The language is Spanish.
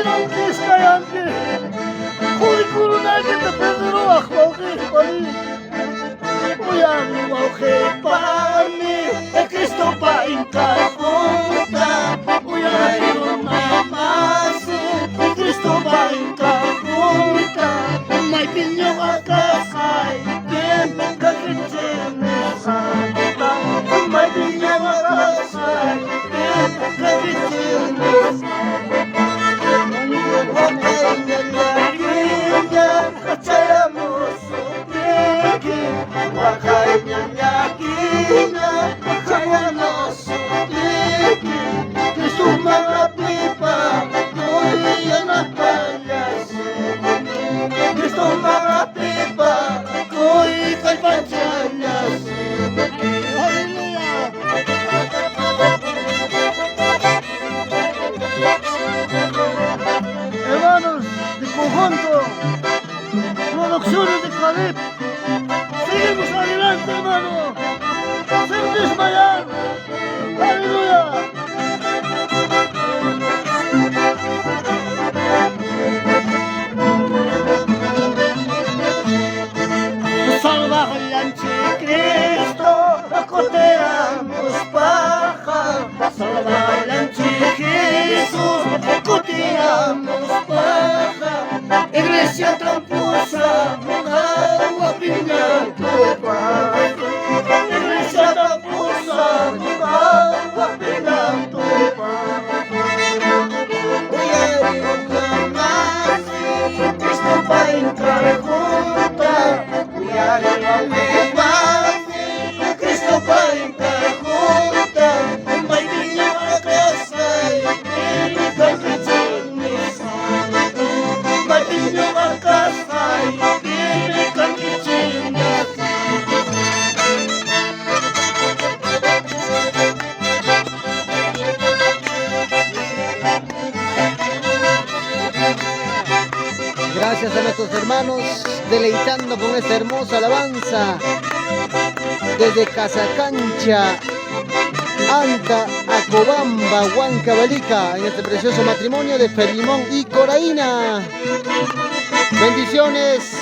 Iron Kiskayanki, Kurikurunaki te Pedro Akhoki Pali. Uyani Wauke Pani, Cristo pa Inkakuta. Uyani Rumamasi, Cristo pa Inkakuta. May pinyo kakasay, Kim kakitsin Santa. May pinyo kakasay, Kim kakitsin Hermanos de conjunto, producciones de Calip, seguimos adelante, hermano, sin desmayar, aleluya. Salvaje el anticristo, acoteamos paja, salvaje el anticristo, acoteamos paja, iglesia tramposa, agua piñar tu paja, iglesia tramposa, agua piñar tu paja. Cristo va a entrar junta, Cristo va a entrar junta, may piña a casa y kakitsin Santa. May piña a casa y kakitsin Gracias a nuestros hermanos, deleitando con esta hermosa alabanza desde Casacancha, Anta, Acobamba, Huancavelica, en este precioso matrimonio de Felimón y Coraína. Bendiciones.